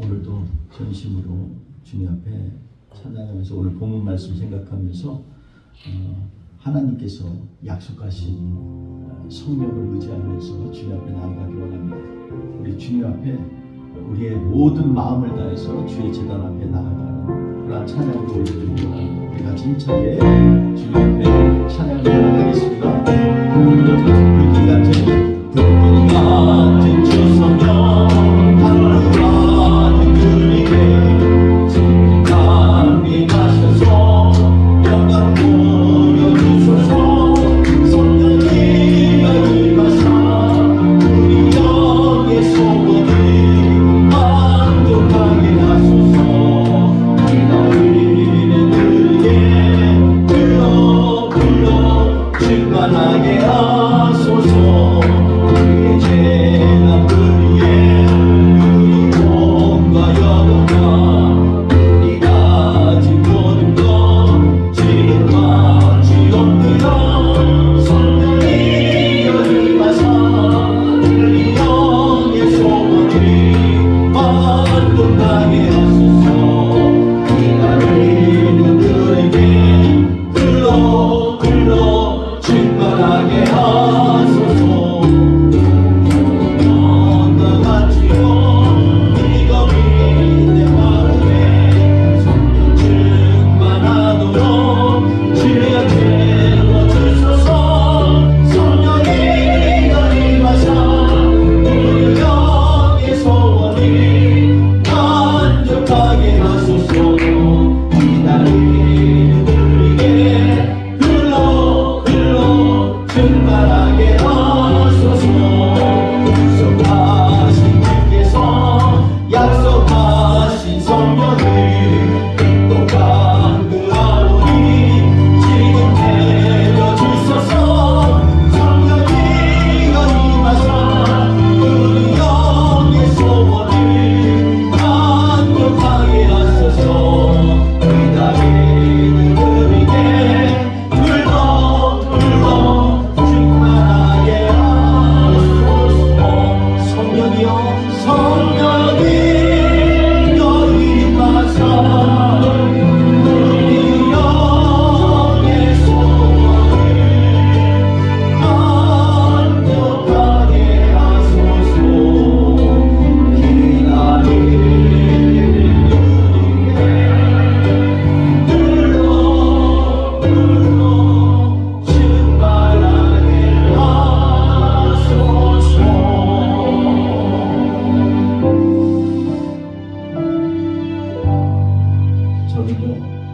오늘도 전심으로 주님 앞에 찬양하면서 오늘 본문 말씀 생각하면서 하나님께서 약속하신 성령을 의지하면서 주님 앞에 나아가기 원합니다. 우리 주님 앞에 우리의 모든 마음을 다해서 주의 제단 앞에 나아가는 그러한 찬양으로 올려드리기 원합니다. 우리 같이 힘차게 주님 앞에 찬양을 나아가겠습니다. 불길 같은 주 성령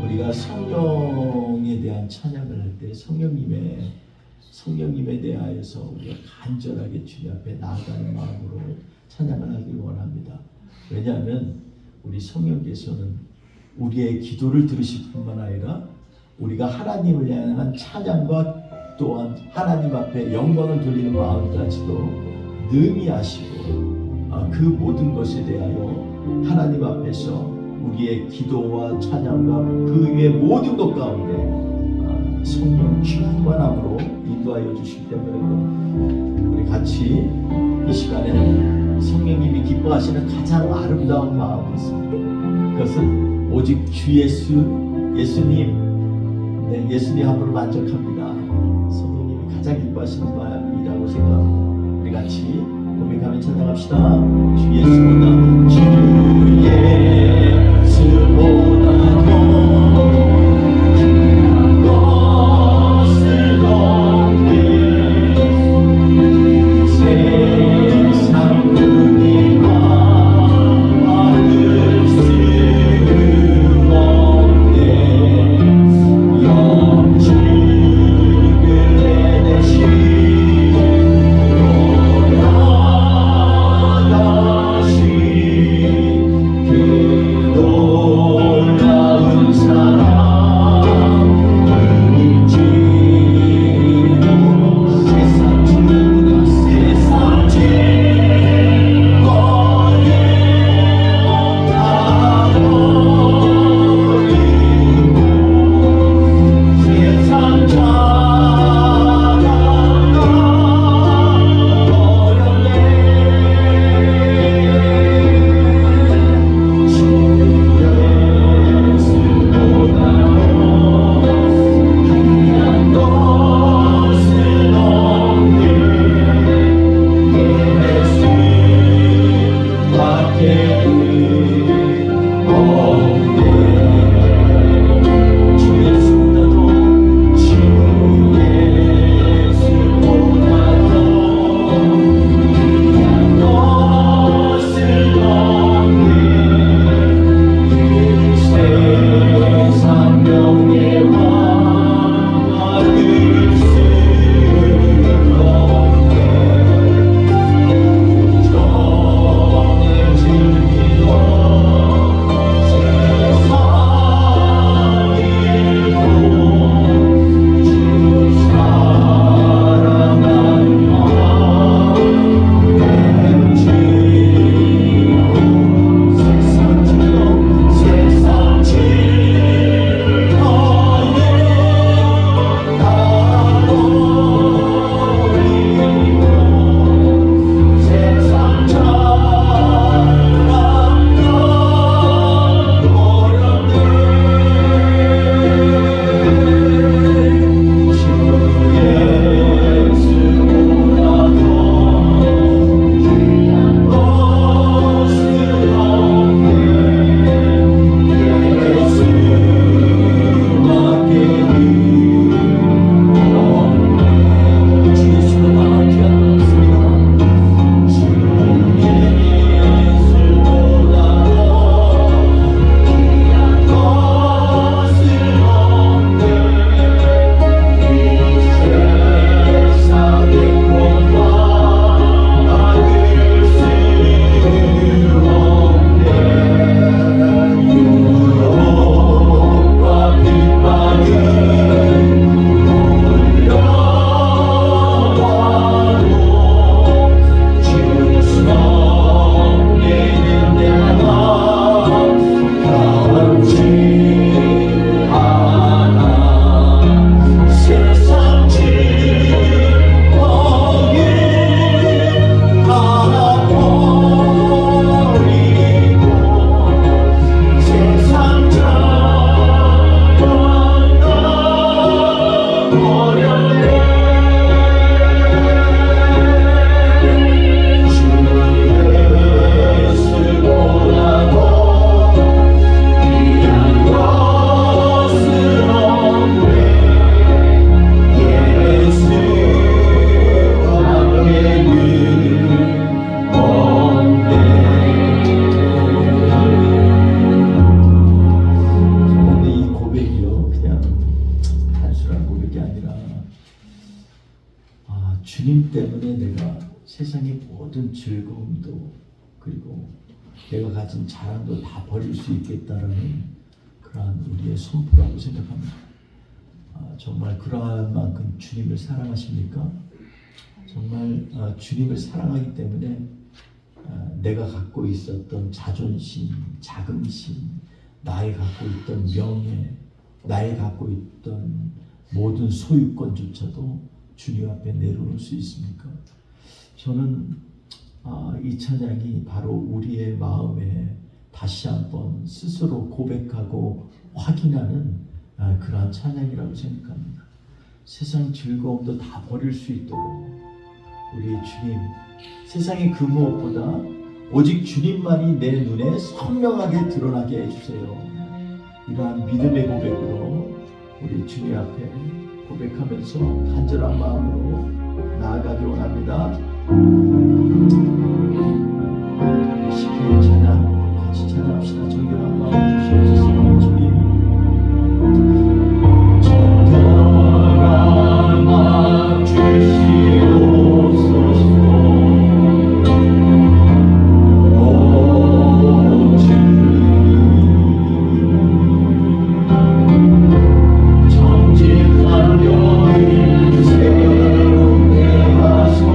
우리가 성령에 대한 찬양을 할 때 성령님에 대하여서 우리가 간절하게 주님 앞에 나아가는 마음으로 찬양을 하길 원합니다. 왜냐하면 우리 성령께서는 우리의 기도를 들으실 뿐만 아니라 우리가 하나님을 향한 찬양과 또한 하나님 앞에 영광을 돌리는 마음까지도 능히 아시고 그 모든 것에 대하여 하나님 앞에서 우리의 기도와 찬양과 그 위의 모든 것 가운데 성령 충만함으로 인도하여 주시기 때문에 우리 같이 이 시간에 성령님이 기뻐하시는 가장 아름다운 마음이 있습니다. 그것은 오직 주 예수님 예수님으로 만족합니다. 성령님이 가장 기뻐하시는 마음이라고 생각합니다. 우리 같이 고백하며 찬양합시다. 주 예수보다 주 예수보다 주님 때문에 내가 세상의 모든 즐거움도 그리고 내가 가진 자랑도 다 버릴 수 있겠다라는 그러한 우리의 선포라고 생각합니다. 정말 그러한 만큼 주님을 사랑하십니까? 정말 주님을 사랑하기 때문에 내가 갖고 있었던 자존심, 자긍심, 나의 갖고 있던 명예, 나의 갖고 있던 모든 소유권조차도 주님 앞에 내려놓을 수 있습니까? 저는 이 찬양이 바로 우리의 마음에 다시 한번 스스로 고백하고 확인하는 그러한 찬양이라고 생각합니다. 세상 즐거움도 다 버릴 수 있도록 우리 주님, 세상의 그 무엇보다 오직 주님만이 내 눈에 선명하게 드러나게 해주세요. 이러한 믿음의 고백으로 우리 주님 앞에 고백하면서 간절한 마음으로 나아가기 원합니다. 시편 찬양 같이 찬양합시다. 정결한 마음 주시옵소서. 주님, 정결한 마음 주시옵소서. 정직한 영을 새롭게 하소서.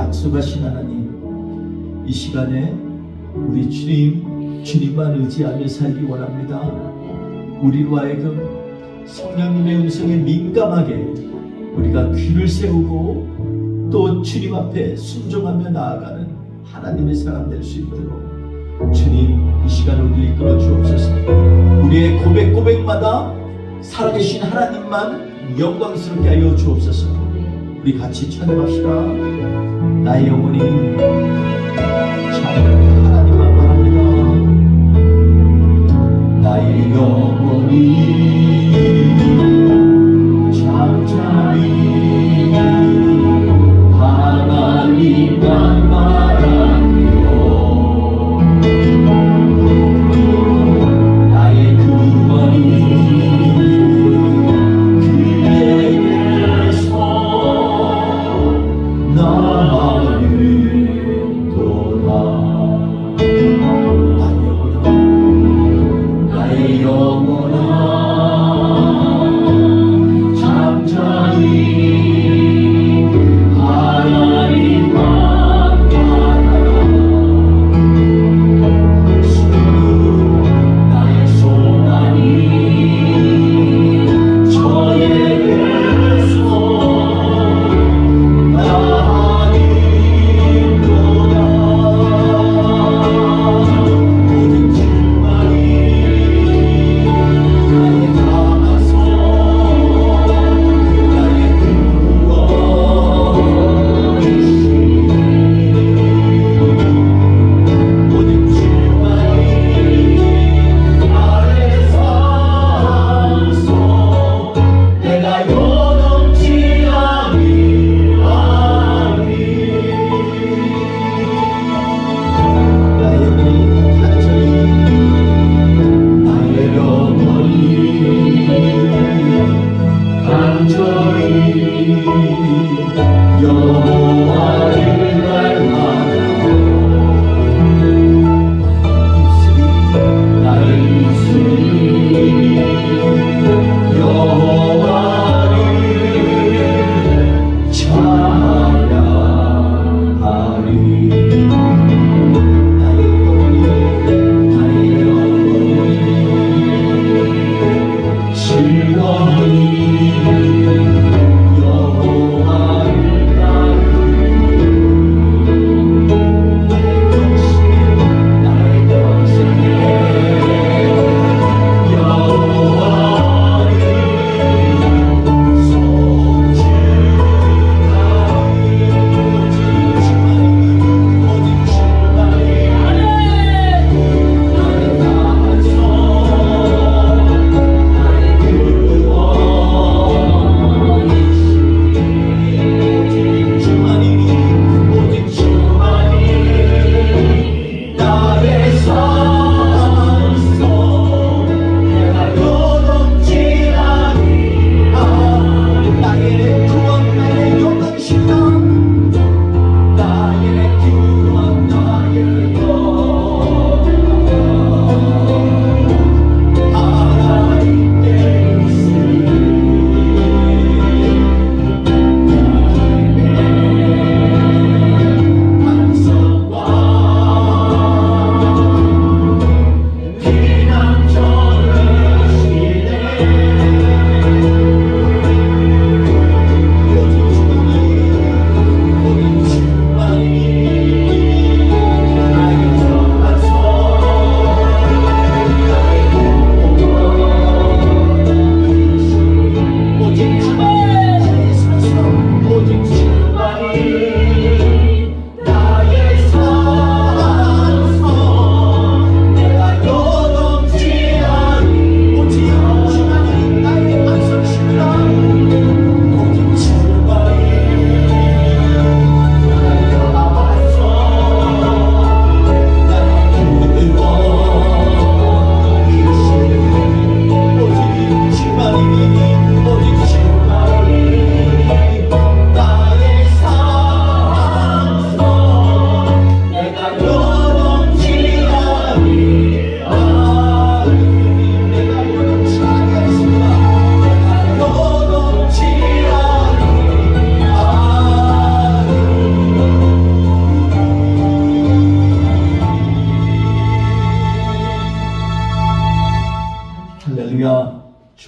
약속하신 하나님, 이 시간에 우리 주님만 의지하며 살기 원합니다. 우리로 하여금 성령님의 음성에 민감하게 우리가 귀를 세우고 또 주님 앞에 순종하며 나아가는 하나님의 사람 될 수 있도록 주님, 이 시간 우리를 이끌어 주옵소서. 우리의 고백마다 살아계신 하나님만 영광스럽게 하여 주옵소서. 우리 같이 찬양합시다. 나의 영혼이 참 하나님만 바랍니다. 나의 영혼이 잠잠히 하나님만 바라며 나의 근원이 그에게서 나를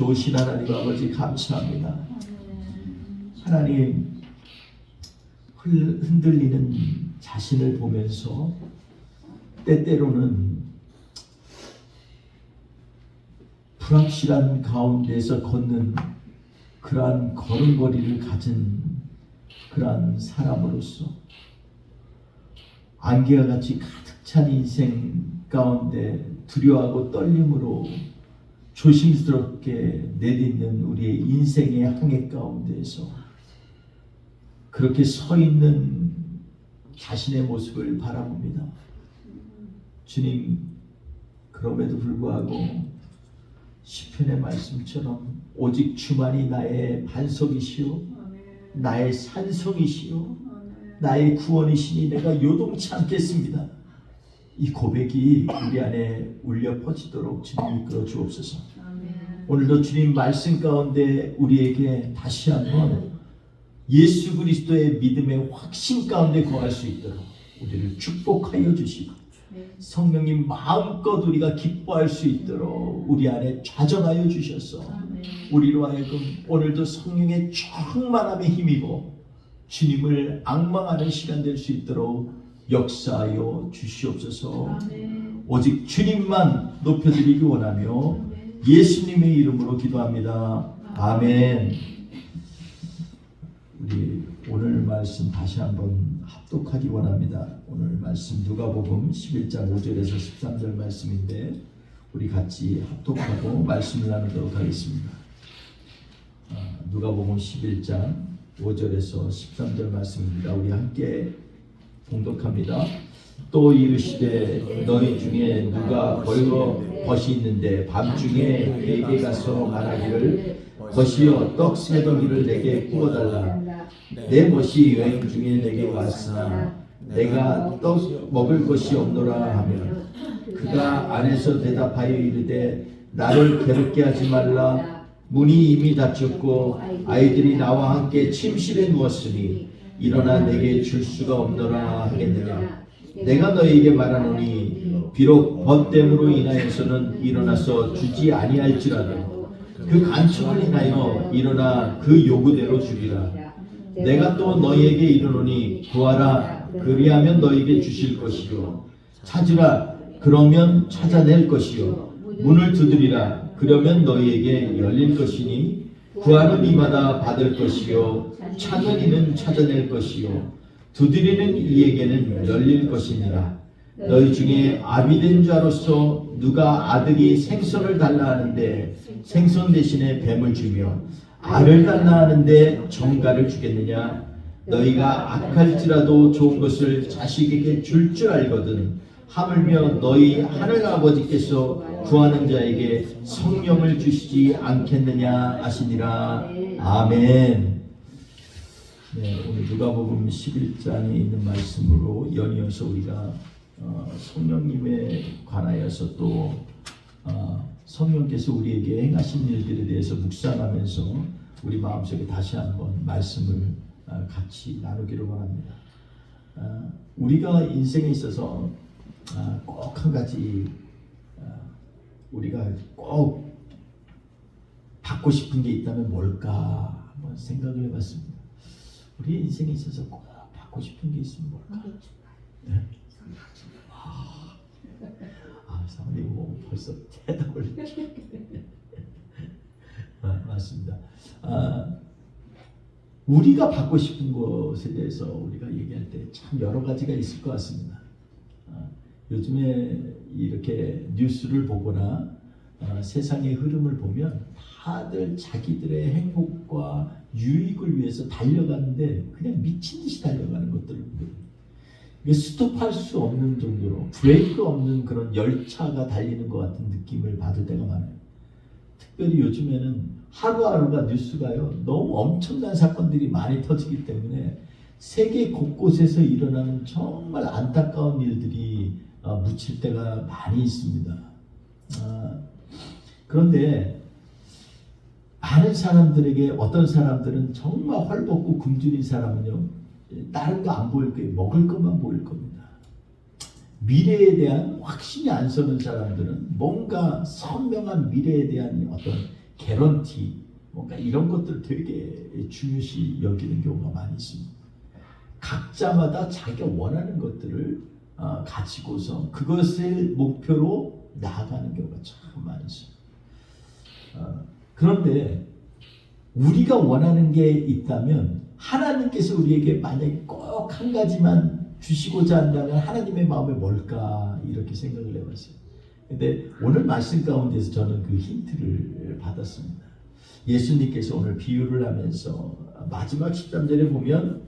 좋으신 하나님 아버지 감사합니다. 하나님, 흔들리는 자신을 보면서 때때로는 불확실한 가운데서 걷는 그러한 걸음걸이를 가진 그러한 사람으로서 안개와 같이 가득 찬 인생 가운데 두려워하고 떨림으로 조심스럽게 내딛는 우리의 인생의 항해 가운데에서 그렇게 서 있는 자신의 모습을 바라봅니다. 주님, 그럼에도 불구하고 시편의 말씀처럼 오직 주만이 나의 반석이시오, 나의 산성이시오, 나의 구원이시니 내가 요동치 않겠습니다. 이 고백이 우리 안에 울려 퍼지도록 주님 이끌어 주옵소서. 오늘도 주님 말씀 가운데 우리에게 다시 한번 예수 그리스도의 믿음의 확신 가운데 거할 수 있도록 우리를 축복하여 주시고 성령님 마음껏 우리가 기뻐할 수 있도록 우리 안에 좌정하여 주셔서 우리로 하여금 오늘도 성령의 충만함에 힘입어 주님을 앙망하는 시간 될 수 있도록 역사하여 주시옵소서. 오직 주님만 높여드리기 원하며 예수님의 이름으로 기도합니다. 아멘. 우리 오늘 말씀 다시 한번 합독하기 원합니다. 오늘 말씀 누가복음 11장 5절에서 13절 말씀인데 우리 같이 합독하고 말씀을 나누도록 하겠습니다. 누가복음 11장 5절에서 13절 말씀입니다. 우리 함께 봉독합니다. 또 이르시되 너희 중에 누가 벌거벗이 있는데 밤중에 내게 가서 말하기를 벗이여 떡 세 덩이를 내게 구워달라. 내 벗이 여행 중에 내게 왔으나 내가 떡 먹을 것이 없노라 하면 그가 안에서 대답하여 이르되 나를 괴롭게 하지 말라. 문이 이미 닫혔고 아이들이 나와 함께 침실에 누웠으니 일어나 내게 줄 수가 없노라 하겠느냐. 내가 너희에게 말하노니 비록 벗됨으로 인하여서는 일어나서 주지 아니할지라도 그 간청을 인하여 일어나 그 요구대로 주리라. 내가 또 너희에게 이르노니 구하라 그리하면 너희에게 주실 것이요 찾으라 그러면 찾아낼 것이요 문을 두드리라 그러면 너희에게 열릴 것이니 구하는 이마다 받을 것이요 찾는 이는 찾아낼 것이요 두드리는 이에게는 열릴 것이니라. 너희 중에 아비된 자로서 누가 아들이 생선을 달라 하는데 생선 대신에 뱀을 주며 알을 달라 하는데 정갈을 주겠느냐. 너희가 악할지라도 좋은 것을 자식에게 줄 줄 알거든 하물며 너희 하늘 아버지께서 구하는 자에게 성령을 주시지 않겠느냐 하시니라. 아멘. 네, 오늘 누가복음 11장에 있는 말씀으로 연이어서 우리가 성령님에 관하여서 또 성령께서 우리에게 행하신 일들에 대해서 묵상하면서 우리 마음속에 다시 한번 말씀을 같이 나누기를 원합니다. 우리가 인생에 있어서 꼭 한 가지 우리가 꼭 받고 싶은 게 있다면 뭘까 한번 생각을 해봤습니다. 우리 인생에 있어서 꼭 받고 싶은 게 있으면 뭘까? 네? 사모님 뭐 벌써 대답을 맞습니다. 우리가 받고 싶은 것에 대해서 우리가 얘기할 때 참 여러 가지가 있을 것 같습니다. 요즘에 이렇게 뉴스를 보거나 세상의 흐름을 보면 다들 자기들의 행복과 유익을 위해서 달려가는데 그냥 미친 듯이 달려가는 것들을 보거든요. 스톱할 수 없는 정도로 브레이크 없는 그런 열차가 달리는 것 같은 느낌을 받을 때가 많아요. 특별히 요즘에는 하루하루가 뉴스가요 너무 엄청난 사건들이 많이 터지기 때문에 세계 곳곳에서 일어나는 정말 안타까운 일들이 묻힐 때가 많이 있습니다. 그런데 많은 사람들에게 어떤 사람들은 정말 헐벗고 굶주린 사람은요 다른 거 안 보일 거예요. 먹을 것만 보일 겁니다. 미래에 대한 확신이 안 서는 사람들은 뭔가 선명한 미래에 대한 어떤 개런티, 뭔가 이런 것들을 되게 중요시 여기는 경우가 많이 있습니다. 각자마다 자기가 원하는 것들을 가지고서 그것을 목표로 나아가는 경우가 참 많이 있습니다. 그런데 우리가 원하는 게 있다면 하나님께서 우리에게 만약에 꼭 한 가지만 주시고자 한다면 하나님의 마음이 뭘까 이렇게 생각을 해봤어요. 근데 오늘 말씀 가운데서 저는 그 힌트를 받았습니다. 예수님께서 오늘 비유를 하면서 마지막 13절에 보면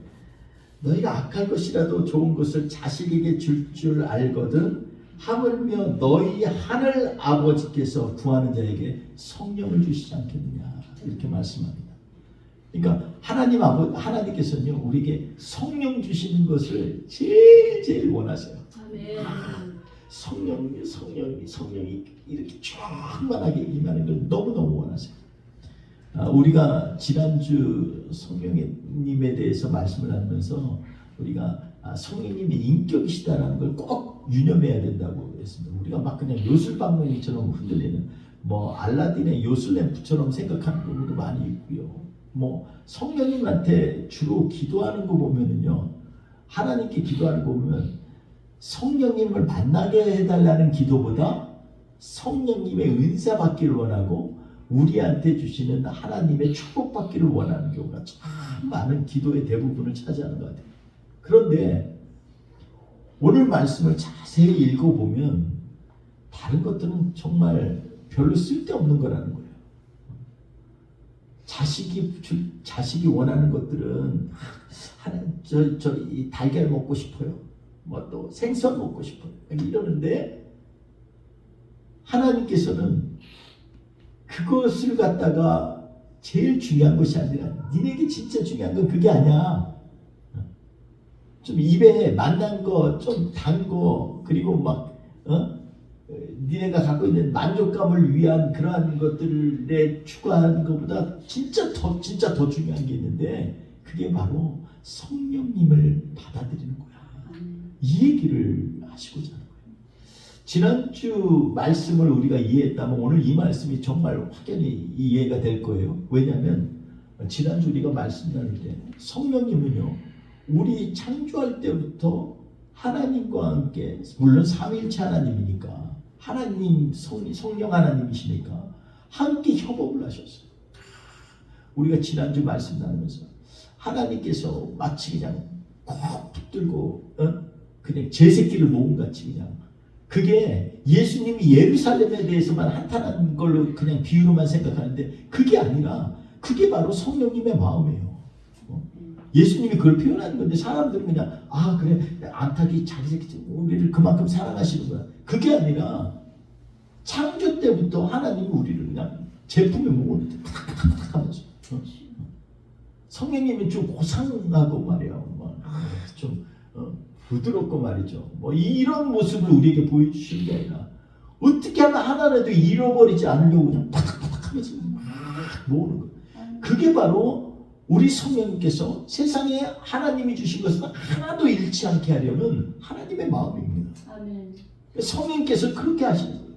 너희가 악할 것이라도 좋은 것을 자식에게 줄 알거든 하물며 너희 하늘 아버지께서 구하는 자에게 성령을 주시지 않겠느냐 이렇게 말씀합니다. 그러니까 하나님께서는요 우리에게 성령 주시는 것을 제일 원하세요. 성령이 이렇게 충만하게 임하는 걸 너무너무 원하세요. 우리가 지난주 성령님에 대해서 말씀을 하면서 우리가 성령님이 인격이시다라는 걸 꼭 유념해야 된다고 했습니다. 우리가 막 그냥 요술방망이처럼 흔들리는 뭐 알라딘의 요술램프처럼 생각하는 경우도 많이 있고요. 뭐 성령님한테 주로 기도하는 거 보면은요, 하나님께 기도하는 거 보면 성령님을 만나게 해달라는 기도보다 성령님의 은사 받기를 원하고 우리한테 주시는 하나님의 축복 받기를 원하는 경우가 참 많은 기도의 대부분을 차지하는 것 같아요. 그런데 오늘 말씀을 자세히 읽어보면 다른 것들은 정말 별로 쓸데없는 거라는 거예요. 자식이 원하는 것들은 이 달걀 먹고 싶어요. 뭐 또 생선 먹고 싶어요. 이러는데 하나님께서는 그것을 갖다가 제일 중요한 것이 아니라 니네게 진짜 중요한 건 그게 아니야. 좀 입에 만난 거, 좀 단 거, 그리고 막 니네가 갖고 있는 만족감을 위한 그러한 것들에 추구하는 것보다 진짜 더 중요한 게 있는데 그게 바로 성령님을 받아들이는 거야. 이 얘기를 하시고자 하는 거예요. 지난주 말씀을 우리가 이해했다면 오늘 이 말씀이 정말 확연히 이해가 될 거예요. 왜냐하면 지난주 우리가 말씀 나눌 때 성령님은요 우리 창조할 때부터 하나님과 함께, 물론 삼위일체 하나님이니까 하나님 성령 하나님이시니까 함께 협업을 하셨어요. 우리가 지난주 말씀 나누면서 하나님께서 마치 그냥 꼭 붙들고 그냥 제 새끼를 모음같이 그냥, 그게 예수님이 예루살렘에 대해서만 한탄한 걸로 그냥 비유로만 생각하는데 그게 아니라 그게 바로 성령님의 마음이에요. 예수님이 그걸 표현하는 건데 사람들은 그냥 그래 안타기 자기 새끼 우리를 그만큼 사랑하시는 거야. 그게 아니라 창조 때부터 하나님이 우리를 그냥 제품에 모으는데 탁탁탁탁 하면서 성령님은 좀 고상하고 말이야, 좀 부드럽고 말이죠. 뭐 이런 모습을 우리에게 보여주시는 게 아니라 어떻게 하면 하나라도 잃어버리지 않으려고 그냥 탁탁탁 하면서 모으는 거야. 그게 바로 우리 성령님께서 세상에 하나님이 주신 것은 하나도 잃지 않게 하려는 하나님의 마음입니다. 아멘. 성령님께서 그렇게 하시는 거예요.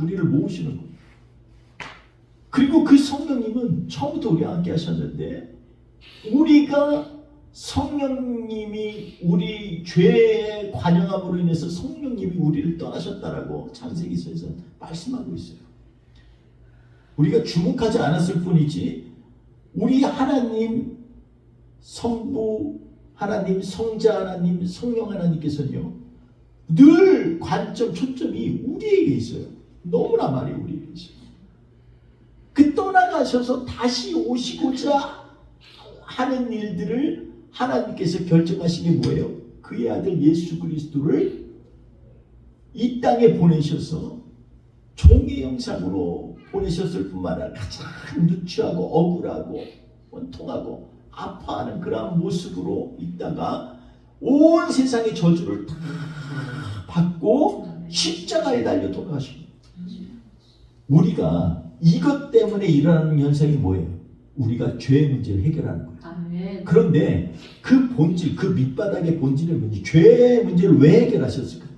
우리를 모으시는 거예요. 그리고 그 성령님은 처음부터 우리와 함께 하셨는데 우리가 성령님이 우리 죄의 관영함으로 인해서 성령님이 우리를 떠나셨다라고 창세기서에서 말씀하고 있어요. 우리가 주목하지 않았을 뿐이지 우리 하나님 성부 하나님, 성자 하나님, 성령 하나님께서는요 늘 관점, 초점이 우리에게 있어요. 너무나 많이 우리에게 있어요. 그 떠나가셔서 다시 오시고자 하는 일들을 하나님께서 결정하신 게 뭐예요? 그의 아들 예수 그리스도를 이 땅에 보내셔서 종의 형상으로 보내셨을 뿐만 아니라 가장 누추하고 억울하고 원통하고 아파하는 그러한 모습으로 있다가 온 세상의 저주를 다 받고 십자가에 달려 돌아가시고, 우리가 이것 때문에 일어나는 현상이 뭐예요? 우리가 죄의 문제를 해결하는 거예요. 아멘. 그런데 그 본질, 그 밑바닥의 본질의 문제, 죄의 문제를 왜 해결하셨을까요?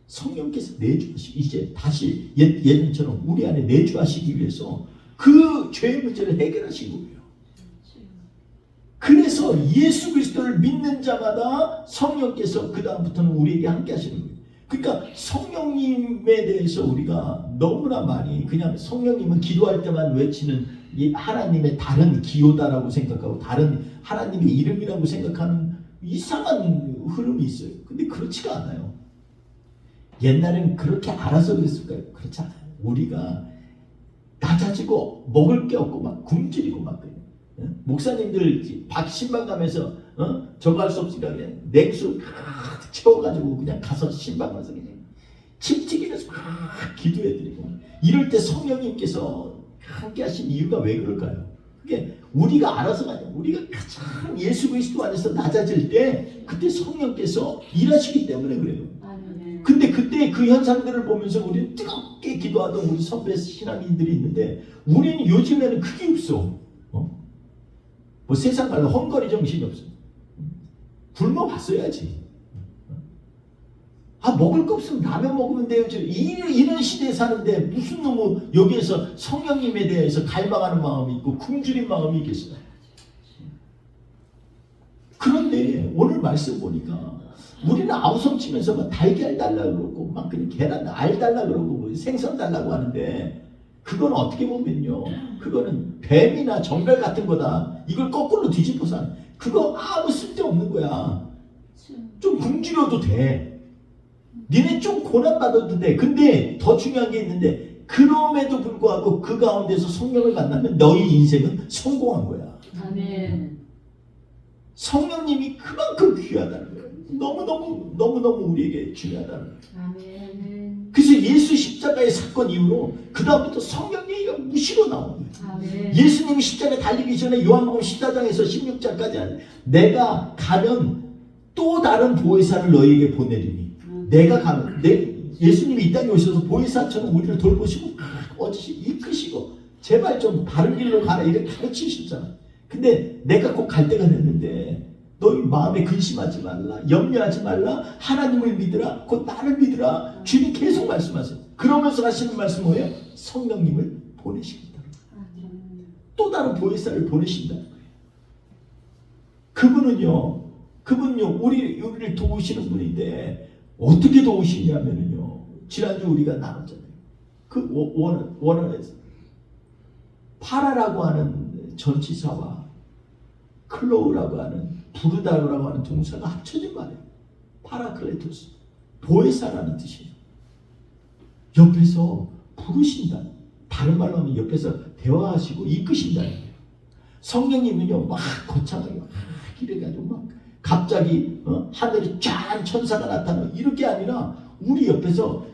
성령께서 내주하시기, 이제 다시 예전처럼 우리 안에 내주하시기 위해서 그 죄의 문제를 해결하신 거예요. 그래서 예수 그리스도를 믿는 자마다 성령께서 그 다음부터는 우리에게 함께 하시는 거예요. 그러니까 성령님에 대해서 우리가 너무나 많이 그냥 성령님은 기도할 때만 외치는 이 하나님의 다른 기호다라고 생각하고 다른 하나님의 이름이라고 생각하는 이상한 흐름이 있어요. 근데 그렇지가 않아요. 옛날엔 그렇게 알아서 그랬을까요? 그렇지 않아요. 우리가 낮아지고 먹을 게 없고 막 굶주리고 막 그래요. 목사님들 신방 가면서 저거 할 수 없으니까 그냥 냉수 가득 채워가지고 그냥 가서 신방 가서 그냥 침튀기면서 막 기도해드리고 이럴 때 성령님께서 함께 하신 이유가 왜 그럴까요? 그게 우리가 알아서가 아니라 우리가 가장 예수 그리스도 안에서 낮아질 때 그때 성령께서 일하시기 때문에 그래요. 근데 그때 그 현상들을 보면서 우리는 뜨겁게 기도하던 우리 선배 신앙인들이 있는데 우리는 요즘에는 그게 없어. 뭐 세상 말로 헝거리 정신이 없어. 굶어 봤어야지. 먹을 거 없으면 라면 먹으면 돼요. 이런 시대에 사는데 무슨 너무 여기에서 성령님에 대해서 갈망하는 마음이 있고 굶주린 마음이 있겠어요. 그런데 오늘 말씀 보니까 우리는 아우성치면서 막 달걀 달라고 그러고 막 그냥 계란 알 달라고 그러고 생선 달라고 하는데 그건 어떻게 보면요. 그거는 뱀이나 정갈 같은 거다. 이걸 거꾸로 뒤집어서 그거 아무 쓸데없는 거야. 좀 굶주려도 돼. 니네 좀 고난받아도 돼. 근데 더 중요한 게 있는데 그럼에도 불구하고 그 가운데서 성령을 만나면 너희 인생은 성공한 거야. 아멘. 성령님이 그만큼 귀하다는 거예요. 너무너무 우리에게 중요하다는 거예요. 아멘. 그래서 예수 십자가의 사건 이후로 그 다음부터 성령 얘기가 무시로 나오는 거예요. 아멘. 예수님이 십자가에 달리기 전에 요한복음 14장에서 16장까지 하는 내가 가면 또 다른 보혜사를 너희에게 보내리니 내가 가면 예수님이 이 땅에 오셔서 보혜사처럼 우리를 돌보시고 이끄시고 제발 좀 바른 길로 가라 이렇게 가르치셨잖아. 근데 내가 꼭 갈 때가 됐는데 너희 마음에 근심하지 말라, 염려하지 말라, 하나님을 믿으라, 곧 나를 믿으라. 주님 계속 말씀하세요. 그러면서 하시는 말씀 뭐예요? 성령님을 보내시겠다. 또 다른 보혜사를 보내신다는 거예요. 그분은요 우리를 도우시는 분인데 어떻게 도우시냐면요. 지난주 우리가 나눴잖아요. 그 원어에서 파라라고 하는 전치사와 클로우라고 하는 부르다라고 하는 동사가 합쳐진 말이에요. 파라클레토스, 보혜사라는 뜻이에요. 옆에서 부르신다. 다른 말로 하면 옆에서 대화하시고 이끄신다는 거예요. 성령님은요 막 거창하게 막 이래가지고 막 갑자기 하늘에 쫙 천사가 나타나고 이렇게 아니라 우리 옆에서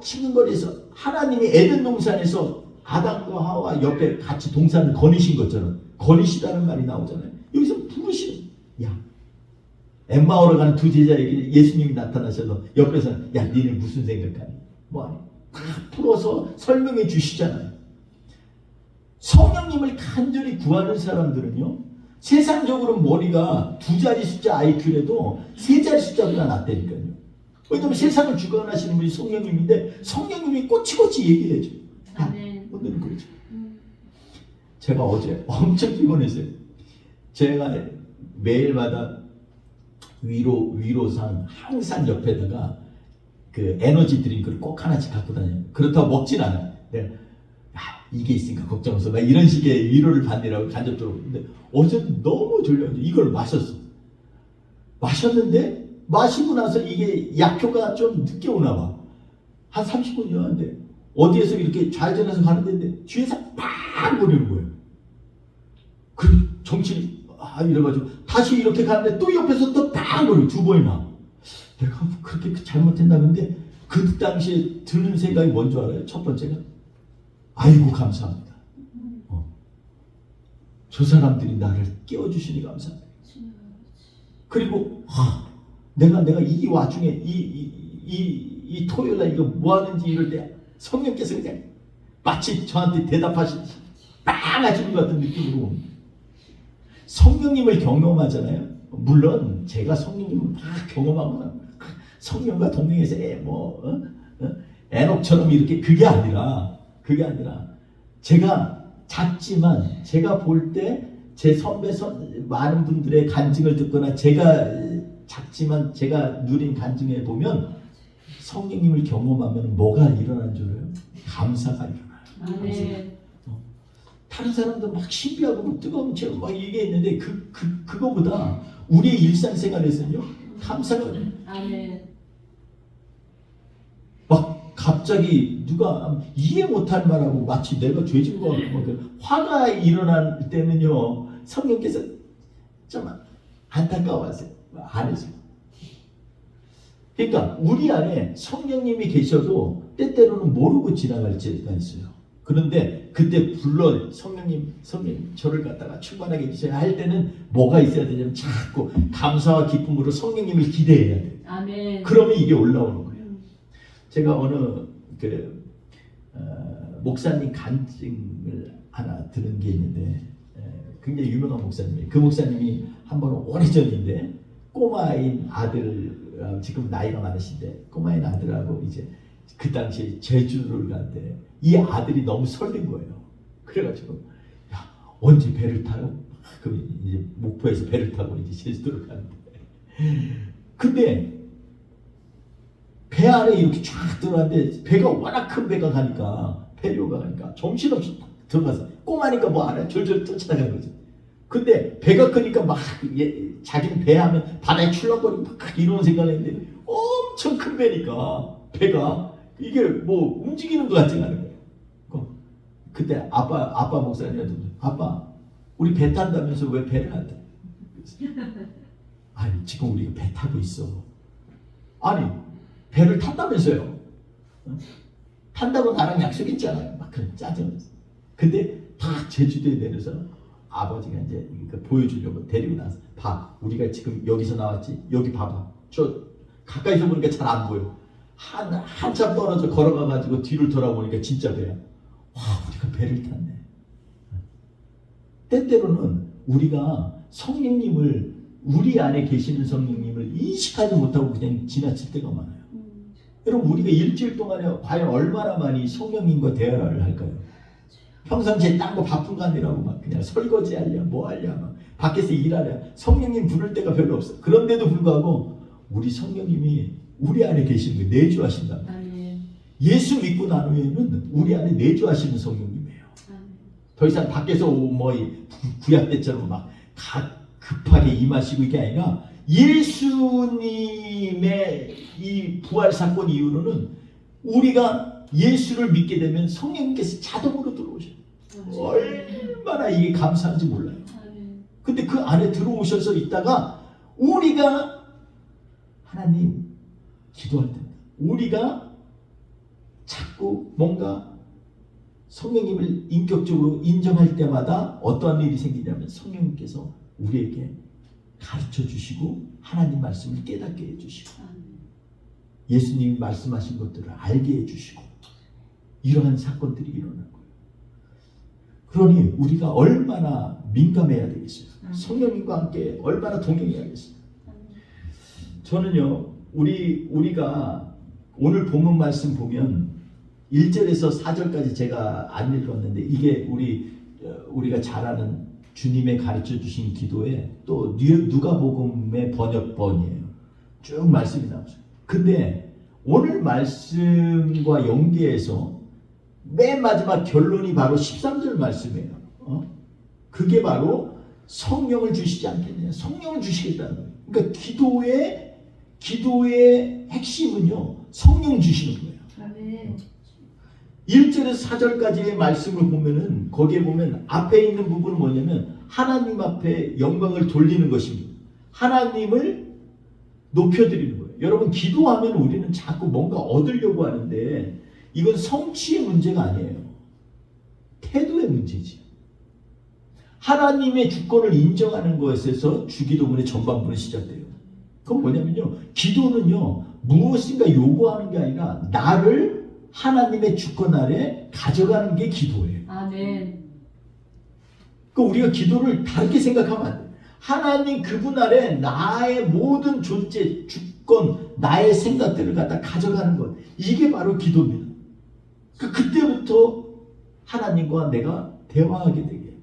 칭근거리에서 하나님이 에덴 동산에서 아담과 하와 옆에 같이 동산을 거니신 것처럼 거니시다는 말이 나오잖아요. 여기서 부르시는 엠마오로 가는 두 제자에게 예수님이 나타나셔서 옆에서 니네 무슨 생각하니? 뭐하니? 다 풀어서 설명해 주시잖아요. 성령님을 간절히 구하는 사람들은요 세상적으로 머리가 2자리 숫자 IQ라도 3자리 숫자보다 낫다니까요. 왜냐하면 세상을 주관하시는 분이 성령님인데 성령님이 꼬치꼬치 얘기해줘. 오늘은 그렇죠. 제가 어제 엄청 피곤했어요. 제가 매일마다 위로상 항상 옆에다가 그 에너지 드링크를 꼭 하나씩 갖고 다녀요. 그렇다고 먹진 않아요. 내가 이게 있으니까 걱정 없어. 막 이런 식의 위로를 받느라고 간접적으로. 근데 어제 너무 졸려서 이걸 마셨어. 마셨는데 마시고 나서 이게 약효가 좀 늦게 오나 봐. 한 30분 지났는데 어디에서 이렇게 좌회전해서 가는데 뒤에서 팍 거리는 거예요. 그 정신이 이래가지고 다시 이렇게 가는데 또 옆에서 또 팍 거리고 2번이나. 내가 그렇게 잘못했나. 근데 그 당시에 드는 생각이 뭔 줄 알아요? 첫 번째가 아이고 감사합니다. 저 사람들이 나를 깨워주시니 감사합니다. 그리고 내가 이 와중에 이 토요일날 이거 뭐 하는지 이럴 때 성령께서 그냥 마치 저한테 대답하시듯이 딱 하시는 것 같은 느낌으로 성령님을 경험하잖아요. 물론 제가 성령님을 다 경험하거나 성령과 동행해서 에녹처럼 이렇게 그게 아니라 제가 작지만 제가 볼 때 제 선배 많은 분들의 간증을 듣거나 제가 작지만 제가 누린 간증에 보면 성령님을 경험하면 뭐가 일어나는 줄 알아요? 감사가 일어나요. 아멘. 다른 사람들 막 신비하고 막 뜨거운 채로 막 이게 있는데 그거보다 우리의 일상생활에서는요 감사가 아멘. 막 갑자기 누가 이해 못할 말하고 마치 내가 죄진 것 같고 막 화가 일어날 때는요 성령께서 좀 안타까워하세요. 안 해서. 그러니까 우리 안에 성령님이 계셔도 때때로는 모르고 지나갈 때가 있어요. 그런데 그때 불러 성령님 저를 갖다가 충만하게 해주세요 할 때는 뭐가 있어야 되냐면 자꾸 감사와 기쁨으로 성령님을 기대해야 돼요. 아멘. 그러면 이게 올라오는 거예요. 제가 어느 목사님 간증을 하나 들은 게 있는데 굉장히 유명한 목사님이에요. 그 목사님이 한번 오래전인데 꼬마인 아들 지금 나이가 많으신데 꼬마인 아들하고 이제 그 당시에 제주를 갔는데 이 아들이 너무 설렌 거예요. 그래가지고 야 언제 배를 타요? 그 이제 목포에서 배를 타고 이제 제주도를 가는데 근데 배 안에 이렇게 쫙 들어갔는데 배가 워낙 큰 배가 가니까 배류가 가니까 정신없이 들어가서 꼬마니까 뭐 알아요? 졸졸 쫓아나가는 거죠. 근데 배가 크니까 막 자기는 배 하면 바다에 출렁거리고 막 이런 생각을 했는데 엄청 큰 배니까 배가 이게 뭐 움직이는 것 같지가 않은 거예요. 그때 아빠 목사님한테 아빠 우리 배 탄다면서 왜 배를 안 타? 아니 지금 우리가 배 타고 있어. 아니 배를 탔다면서요. 탄다고 나랑 약속했잖아요. 막 그런 짜증을. 근데 다 제주도에 내려서 아버지가 이제 보여주려고 데리고 나서 봐. 우리가 지금 여기서 나왔지. 여기 봐봐. 저 가까이서 보니까 잘 안 보여. 한참 떨어져 걸어가가지고 뒤를 돌아보니까 진짜 배야. 와 우리가 배를 탔네. 때때로는 우리가 성령님을 우리 안에 계시는 성령님을 인식하지 못하고 그냥 지나칠 때가 많아요. 여러분 우리가 일주일 동안에 과연 얼마나 많이 성령님과 대화를 할까요? 평상시에 딴 거 바쁜 거 아니라고 막 그냥 설거지 하랴 뭐 하랴 막 밖에서 일하랴 성령님 부를 때가 별로 없어. 그런데도 불구하고 우리 성령님이 우리 안에 계시는 거예요. 내주하신다. 아멘. 예수 믿고 난 후에는 우리 안에 내주하시는 성령님이에요. 아멘. 더 이상 밖에서 뭐 구약 때처럼 막 급하게 임하시고 이게 아니라 예수님의 이 부활 사건 이후로는 우리가 예수를 믿게 되면 성령님께서 자동으로 들어오셔요. 얼마나 이게 감사한지 몰라요. 근데 그 안에 들어오셔서 있다가 우리가 하나님 기도할 때마다 우리가 자꾸 뭔가 성령님을 인격적으로 인정할 때마다 어떠한 일이 생기냐면 성령님께서 우리에게 가르쳐 주시고 하나님 말씀을 깨닫게 해주시고 예수님이 말씀하신 것들을 알게 해주시고 이러한 사건들이 일어난 거예요. 그러니 우리가 얼마나 민감해야 되겠어요. 성령님과 함께 얼마나 동행해야겠어요. 저는요 우리가 오늘 본문 말씀 보면 1절에서 4절까지 제가 안 읽었는데 이게 우리가 잘 아는 주님의 가르쳐 주신 기도에 또 누가복음의 번역본이에요. 쭉 말씀이 나오죠. 근데 오늘 말씀과 연계해서 맨 마지막 결론이 바로 13절 말씀이에요. 그게 바로 성령을 주시지 않겠느냐. 성령을 주시겠다는 거예요. 그러니까 기도의 핵심은요. 성령 주시는 거예요. 아멘. 1절에서 4절까지의 말씀을 보면은 거기에 보면 앞에 있는 부분은 뭐냐면 하나님 앞에 영광을 돌리는 것입니다. 하나님을 높여드리는 거예요. 여러분 기도하면 우리는 자꾸 뭔가 얻으려고 하는데 이건 성취의 문제가 아니에요. 태도의 문제지. 하나님의 주권을 인정하는 것에서 주기도문의 전반부는 시작돼요. 그건 뭐냐면요. 기도는요. 무엇인가 요구하는 게 아니라 나를 하나님의 주권 아래 가져가는 게 기도예요. 아멘. 그러니까 우리가 기도를 다르게 생각하면 안 돼요. 하나님 그분 아래 나의 모든 존재, 주권, 나의 생각들을 갖다 가져가는 것. 이게 바로 기도입니다. 그때부터 하나님과 내가 대화하게 되게 해요.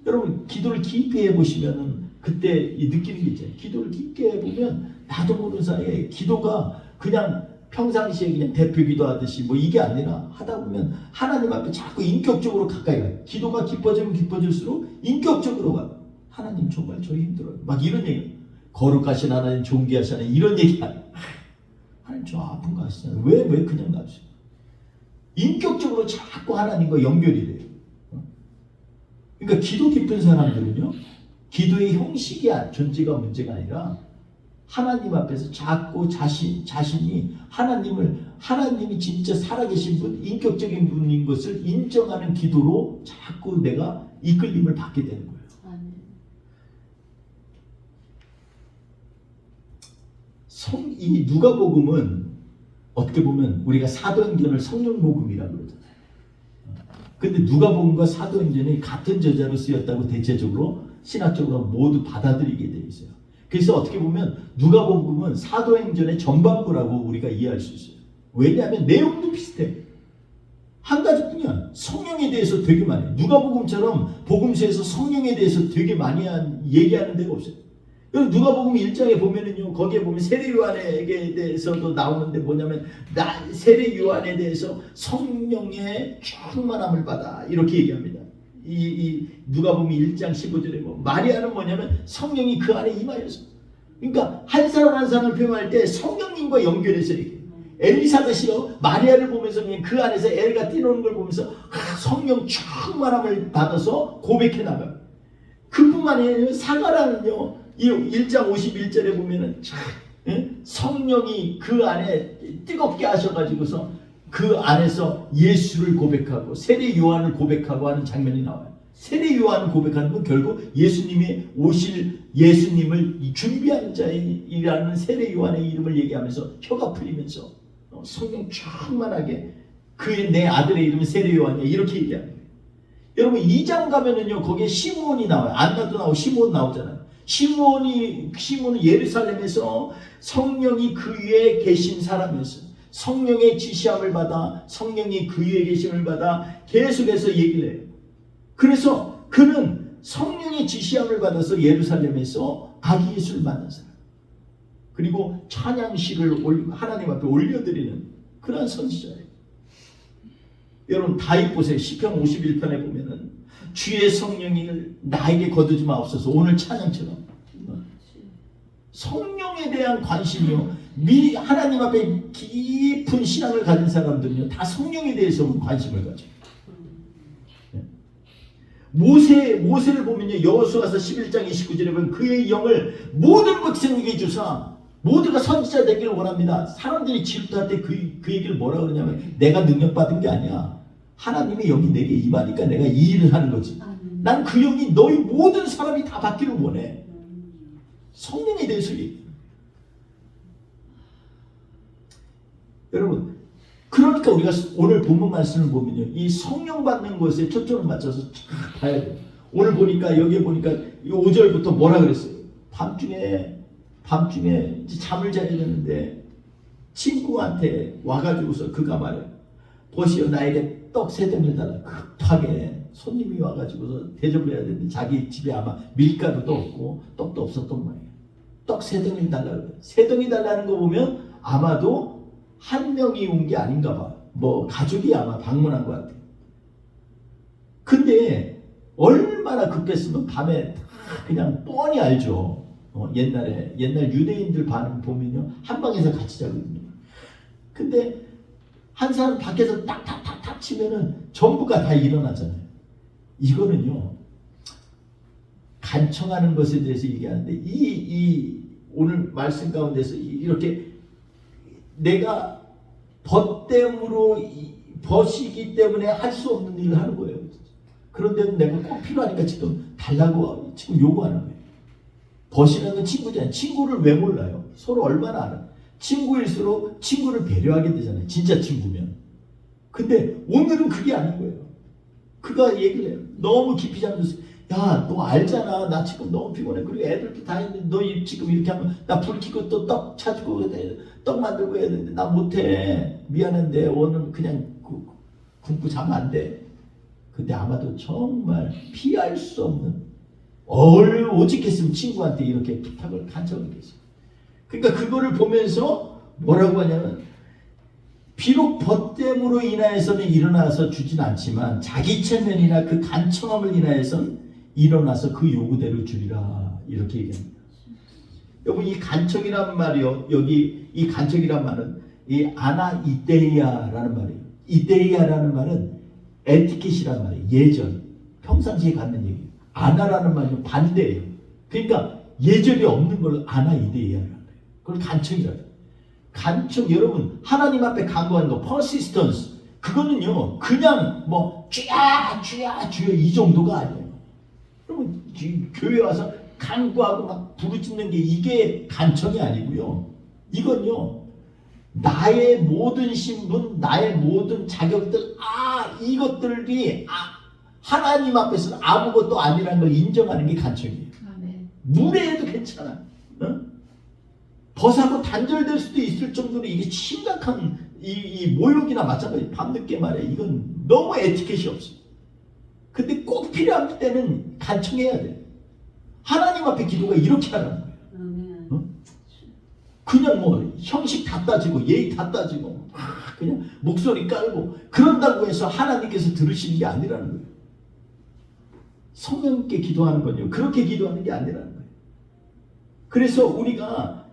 여러분 기도를 깊이 해보시면은 그때 이 느끼는 게 있잖아요. 기도를 깊게 해보면 나도 모르는 사이에 기도가 그냥 평상시에 그냥 대표 기도하듯이 뭐 이게 아니라 하다 보면 하나님 앞에 자꾸 인격적으로 가까이 가요. 기도가 깊어지면 깊어질수록 인격적으로 가요. 하나님 정말 저 힘들어요. 막 이런 얘기. 거룩하신 하나님, 존귀하신 하나님 이런 얘기 아니에요. 하나님 저 아픈 거 아시잖아요. 왜 그냥 놔주세요. 인격적으로 자꾸 하나님과 연결이 돼요. 그러니까 기도 깊은 사람들은요. 기도의 형식이 존재가 문제가 아니라 하나님 앞에서 자꾸 자신이 하나님이 진짜 살아계신 분, 인격적인 분인 것을 인정하는 기도로 자꾸 내가 이끌림을 받게 되는 거예요. 이 누가복음은 어떻게 보면 우리가 사도행전을 성령복음이라고 그러잖아요. 근데 누가복음과 사도행전이 같은 저자로 쓰였다고 대체적으로 신학적으로 모두 받아들이게 돼 있어요. 그래서 어떻게 보면 누가복음은 사도행전의 전반부라고 우리가 이해할 수 있어요. 왜냐하면 내용도 비슷해. 한 가지뿐이야. 성령에 대해서 되게 많이 해요. 누가복음처럼 복음서에서 성령에 대해서 되게 많이 얘기하는 데가 없어요. 누가복음 1장에 보면은요, 거기에 보면 세례 요한에게 대해서도 나오는데 뭐냐면 세례 요한에 대해서 성령의 충만함을 받아 이렇게 얘기합니다. 이 누가복음 1장 15절에 뭐 마리아는 뭐냐면 성령이 그 안에 임하여서, 그러니까 한 사람 한 사람을 표현할 때 성령님과 연결해서 얘기해요. 엘리사벳이요 마리아를 보면서 그냥 그 안에서 애가 뛰노는 걸 보면서 성령 충만함을 받아서 고백해 나가요. 그뿐만 아니라 사가라는요 이 1장 51절에 보면은 성령이 그 안에 뜨겁게 하셔가지고서 그 안에서 예수를 고백하고 세례 요한을 고백하고 하는 장면이 나와요. 세례 요한을 고백하는 건 결국 예수님이 오실 예수님을 준비하는 자이라는 세례 요한의 이름을 얘기하면서 혀가 풀리면서 성령 충만하게 그의 내 아들의 이름은 세례 요한이야 이렇게 얘기합니다. 여러분 2장 가면은요 거기에 시므온이 나와요. 안나도 나오고 시므온 나오잖아요. 시므온은 예루살렘에서 성령이 그 위에 계신 사람이었어요. 성령의 지시함을 받아 성령이 그 위에 계심을 받아 계속해서 얘기를 해요. 그래서 그는 성령의 지시함을 받아서 예루살렘에서 아기 예수를 만난 사람, 그리고 찬양시를 하나님 앞에 올려드리는 그런 선지자예요. 여러분 다윗 보세요. 시편 51편에 보면은 주의 성령이 나에게 거두지 마옵소서. 오늘 찬양처럼 성령에 대한 관심이요 미리 하나님 앞에 깊은 신앙을 가진 사람들은요 다 성령에 대해서 관심을 가져요. 모세를 보면요 여호수아서 11장 29절에 보면 그의 영을 모든 백성에게 주사 모두가 선지자 되기를 원합니다. 사람들이 질투할 때 그 얘기를 뭐라 그러냐면 내가 능력받은 게 아니야. 하나님의 영이 내게 임하니까 내가 이 일을 하는 거지. 난 그 영이 너희 모든 사람이 다 받기를 원해. 성령에 대해서 얘기해. 여러분 그러니까 우리가 오늘 본문 말씀을 보면요 이 성령 받는 것에 초점을 맞춰서 쫙 봐야 돼요. 오늘 보니까 여기에 보니까 5절부터 뭐라 그랬어요. 밤중에 잠을 자야 되는데 친구한테 와가지고서 그가 말해 보시오 나에게 떡 3덩이를 달라. 급하게 손님이 와가지고서 대접을 해야 되는데 자기 집에 아마 밀가루도 없고 떡도 없었던 모양이에요. 떡 3덩이를 달라 그래. 3덩이 달라는 거 보면 아마도 한 명이 온 게 아닌가 봐. 뭐 가족이 아마 방문한 것 같아요. 근데 얼마나 급했으면 밤에 그냥 뻔히 알죠. 옛날 유대인들 반응 보면요 한 방에서 같이 자거든요. 근데 한 사람 밖에서 탁탁탁탁 치면은 전부가 다 일어나잖아요. 이거는요 간청하는 것에 대해서 얘기하는데 이 오늘 말씀 가운데서 이렇게 내가 벗이기 때문에 할 수 없는 일을 하는 거예요. 그런데도 내가 꼭 필요하니까 지금 달라고 지금 요구하는 거예요. 벗이라는 친구잖아요. 친구를 왜 몰라요? 서로 얼마나 알아. 친구일수록 친구를 배려하게 되잖아요. 진짜 친구면. 근데 오늘은 그게 아닌 거예요. 그가 얘기를 해요. 너무 깊이 잠들었어. 야, 너 알잖아. 나 지금 너무 피곤해. 그리고 애들도 다 있는데 너 지금 이렇게 하면 나 불 켜고 또 떡 찾고 떡 만들고 해야 되는데 나 못해. 미안한데 오늘 그냥 굶고 자면 안 돼. 근데 아마도 정말 피할 수 없는 오직했으면 친구한테 이렇게 부탁을 간청을 했어요. 그러니까 그거를 보면서 뭐라고 하냐면 비록 벗됨으로 인하여서는 일어나서 주진 않지만 자기 체면이나 그 간청함을 인하여서는 일어나서 그 요구대로 주리라 이렇게 얘기합니다. 여러분 이 간청이란 말이요. 여기 이 간청이란 말은 이 아나이데이아라는 말이에요. 이데이아라는 말은 에티켓이란 말이에요. 예전 평상시에 갖는 얘기. 아나라는 말은 반대예요. 그러니까 예절이 없는 걸 아나이데이아라는 거예요. 그걸 간청이라고 해요. 간청 여러분 하나님 앞에 간구하는 거 persistence 그거는요 그냥 뭐 주야 이 정도가 아니에요. 여러분 교회 와서 간구하고 막 부르짖는 게 이게 간청이 아니고요. 이건요 나의 모든 신분 나의 모든 자격들 이것들이 하나님 앞에서는 아무것도 아니라는 걸 인정하는 게 간청이에요. 아멘. 무례해도 괜찮아. 어? 벗하고 단절될 수도 있을 정도로 이게 심각한 이 모욕이나 마찬가지. 밤늦게 말해 이건 너무 에티켓이 없어. 근데 꼭 필요할 때는 간청해야 돼. 하나님 앞에 기도가 이렇게 하라는 거예요. 아멘. 어? 그냥 뭐 형식 다 따지고 예의 다 따지고 그냥 목소리 깔고 그런다고 해서 하나님께서 들으시는 게 아니라는 거예요. 성령께 기도하는 건요 그렇게 기도하는 게 아니라는 거예요. 그래서 우리가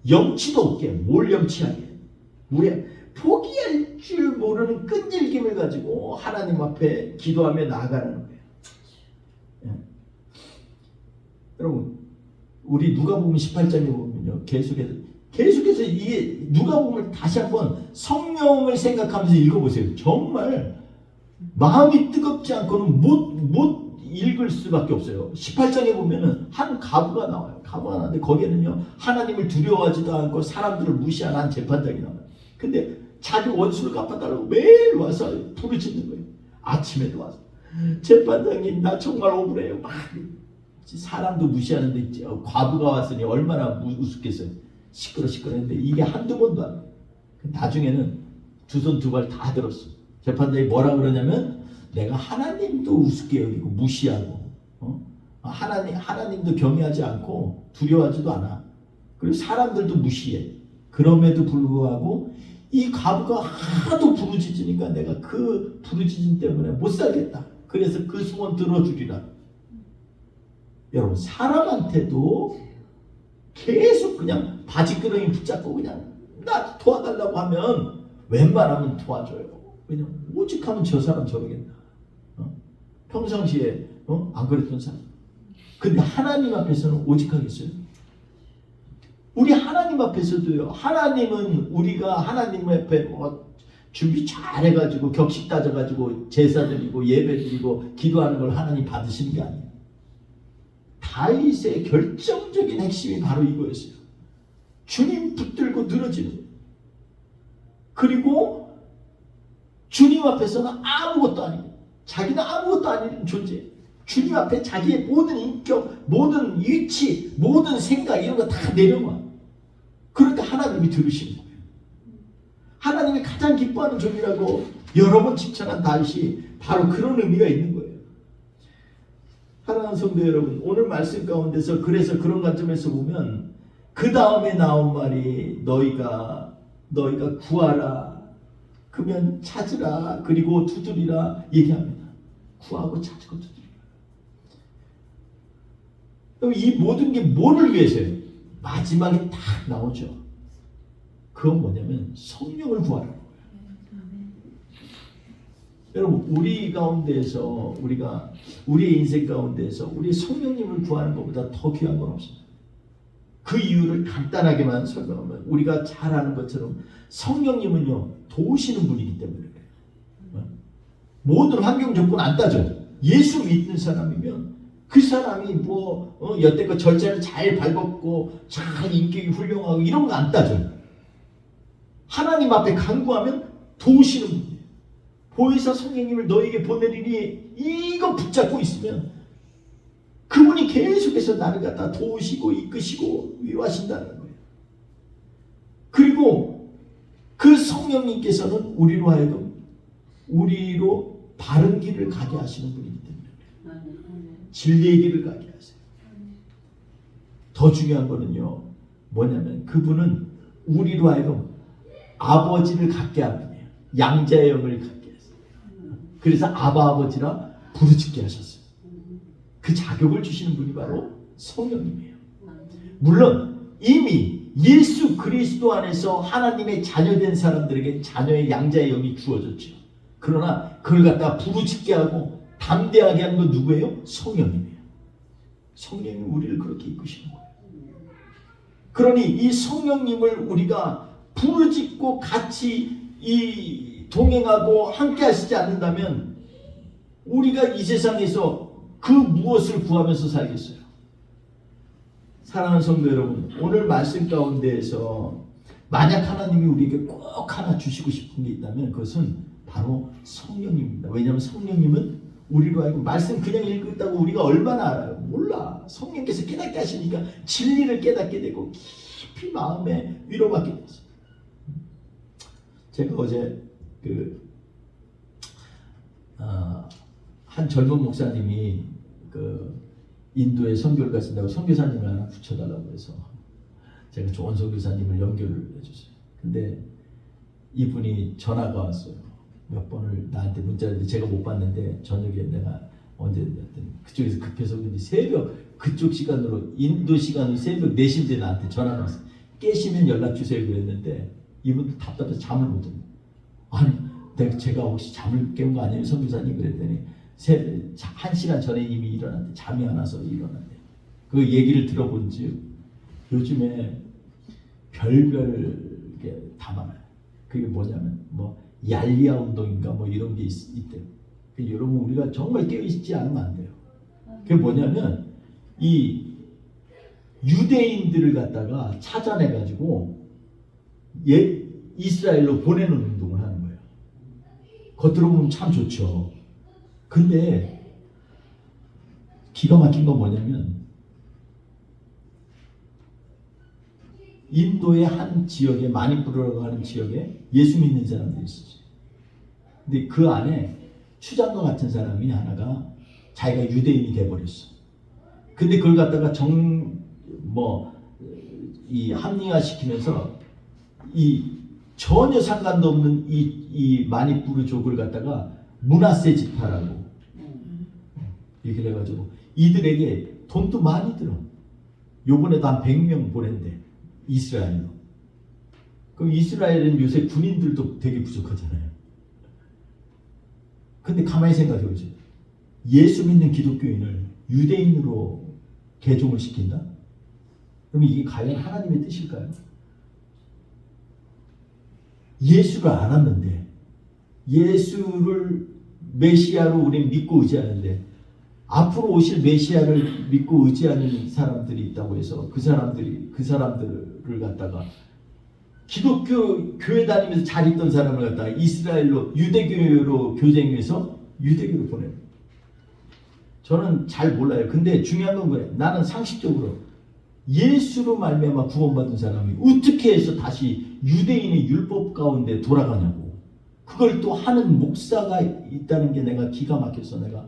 염치도 없게 뭘 염치하게 우리 포기할 줄 모르는 끈질김을 가지고 하나님 앞에 기도하며 나아가라는 거예요. 예. 여러분 우리 누가복음 18장에 보면요 계속해서 이 누가복음을 다시 한번 성령을 생각하면서 읽어보세요. 정말 마음이 뜨겁지 않고는 못 읽을 수밖에 없어요. 18장에 보면은 한 가부가 나와요. 가부가 나는데 거기에는요 하나님을 두려워하지도 않고 사람들을 무시하는 한 재판장이 나와요. 근데 자기 원수를 갚아달라고 매일 와서 부르짖는 거예요. 아침에도 와서 재판장님 나 정말 억울해요. 막 사람도 무시하는데 과부가 왔으니 얼마나 우습겠어요. 시끄러 했는데 이게 한두 번도 안 돼요. 나중에는 두 손 두 발 다 들었어. 재판장이 뭐라 그러냐면 내가 하나님도 우습게 여기고 무시하고 하나님도 경외하지 않고 두려워하지도 않아. 그리고 사람들도 무시해. 그럼에도 불구하고 이 과부가 하도 부르짖으니까 내가 그 부르짖음 때문에 못 살겠다. 그래서 그 소원 들어주리라. 여러분 사람한테도 계속 그냥 바지끄러기 붙잡고 그냥 나 도와달라고 하면 웬만하면 도와줘요. 왜냐면 오직하면 저 사람 저러겠나. 평상시에 안 그랬던 사람. 근데 하나님 앞에서는 오직하겠어요? 우리 하나님 앞에서도요. 하나님은 우리가 하나님 앞에 준비 잘 해가지고 격식 따져가지고 제사 드리고 예배 드리고 기도하는 걸 하나님 받으시는 게 아니에요. 다윗의 결정적인 핵심이 바로 이거였어요. 주님 붙들고 늘어지는 거예요. 그리고 주님 앞에서는 아무것도 아니고 자기는 아무것도 아닌 존재. 주님 앞에 자기의 모든 인격, 모든 위치, 모든 생각 이런 거 다 내려놔. 그러니까 하나님이 들으시는 거예요. 하나님이 가장 기뻐하는 종이라고 여러 번 칭찬한 다윗이 바로 그런 의미가 있는 거예요. 사랑하는 성도 여러분, 오늘 말씀 가운데서 그래서 그런 관점에서 보면 그 다음에 나온 말이 너희가 구하라, 그러면 찾으라, 그리고 두드리라 얘기합니다. 구하고 찾고 두드리라. 그럼 이 모든 게 뭐를 위해서요? 마지막에 딱 나오죠. 그건 뭐냐면 성령을 구하라는 거예요. 여러분 우리 가운데에서 우리의 인생 가운데에서 우리 성령님을 구하는 것보다 더 귀한 건 없습니다. 그 이유를 간단하게만 설명하면 우리가 잘 아는 것처럼 성령님은요 도우시는 분이기 때문에 그래요. 모든 환경 조건 안 따져. 예수 믿는 사람이면 그 사람이 여태껏 절차를 잘 밟았고 잘 인격이 훌륭하고 이런 거 안 따져. 하나님 앞에 간구하면 도우시는 분이에요. 보혜사 성령님을 너에게 보내리니 이거 붙잡고 있으면 그분이 계속해서 나를 갖다 도우시고 이끄시고 위로하신다는 거예요. 그리고 그 성령님께서는 우리로 바른 길을 가게 하시는 분이기 때문에 아멘. 진리의 길을 가게 하세요. 더 중요한 거는요, 뭐냐면 그분은 우리로 하여금 아버지를 갖게 한 분이에요. 양자의 영을 갖게 했어요. 그래서 아버지라 부르짖게 하셨어요. 그 자격을 주시는 분이 바로 성령님이에요. 물론 이미 예수 그리스도 안에서 하나님의 자녀된 사람들에게 자녀의 양자의 영이 주어졌죠. 그러나 그걸 갖다가 부르짖게 하고 담대하게 하는 건 누구예요? 성령님이에요. 성령님이 우리를 그렇게 이끄시는 거예요. 그러니 이 성령님을 우리가 부르짖고 같이 이 동행하고 함께 하시지 않는다면 우리가 이 세상에서 그 무엇을 구하면서 살겠어요? 사랑하는 성도 여러분, 오늘 말씀 가운데에서 만약 하나님이 우리에게 꼭 하나 주시고 싶은 게 있다면 그것은 바로 성령님입니다. 왜냐하면 성령님은 우리로 하여금 말씀 그냥 읽었다고 우리가 얼마나 알아요? 몰라. 성령께서 깨닫게 하시니까 진리를 깨닫게 되고 깊이 마음에 위로받게 됐어요. 제가 어제 한 젊은 목사님이 인도에 선교를 갔습니다. 선교사님을 하나 붙여달라고 해서 제가 좋은 선교사님을 연결을 해줬어요. 근데 이분이 전화가 왔어요. 몇 번을 나한테 문자를 제가 못 받는데 저녁에 내가 언제 했더니 그쪽에서 급해서 그런지 새벽 그쪽 시간으로 인도 시간으로 새벽 4시인데 나한테 전화가 왔어요. 깨시면 연락 주세요 그랬는데 이분도 답답해서 잠을 못 잤어요. 아니 제가 혹시 잠을 깬 거 아니에요 선교사님 그랬더니 1시간 전에 이미 일어났는데 잠이 안 와서 일어났대요. 그 얘기를 들어본즉 요즘에 별별 게 다 많아요. 그게 뭐냐면 뭐 얄리아 운동인가 뭐 이런 게 있대요. 여러분 우리가 정말 깨어있지 않으면 안 돼요. 그게 뭐냐면 이 유대인들을 갖다가 찾아내가지고 이스라엘로 보내는 운동을 하는 거예요. 겉으로 보면 참 좋죠. 근데 기가 막힌 건 뭐냐면 인도의 한 지역에 마니푸르라고 하는 지역에 예수 믿는 사람들이 있었어요. 근데 그 안에 추장과 같은 사람이 하나가 자기가 유대인이 돼버렸어. 근데 그걸 갖다가 합리화시키면서 이 전혀 상관도 없는 이 마니푸르족을 갖다가 문하세 지파라고 얘기를 해가지고 이들에게 돈도 많이 들어. 요번에도 한 100명 보낸대. 이스라엘로. 그럼 이스라엘은 요새 군인들도 되게 부족하잖아요. 근데 가만히 생각해 보세요. 예수 믿는 기독교인을 유대인으로 개종을 시킨다? 그럼 이게 과연 하나님의 뜻일까요? 예수를 알았는데 예수를 메시아로 우리는 믿고 의지하는데 앞으로 오실 메시아를 믿고 의지하는 사람들이 있다고 해서 그 사람들을 갖다가 기독교 교회 다니면서 잘 있던 사람을 갖다가 이스라엘로 유대교로 교쟁해서 유대교로 보내요. 저는 잘 몰라요. 근데 중요한 건 뭐예요? 나는 상식적으로 예수로 말미암아 구원받은 사람이 어떻게 해서 다시 유대인의 율법 가운데 돌아가냐고. 그걸 또 하는 목사가 있다는 게 내가 기가 막혀서 내가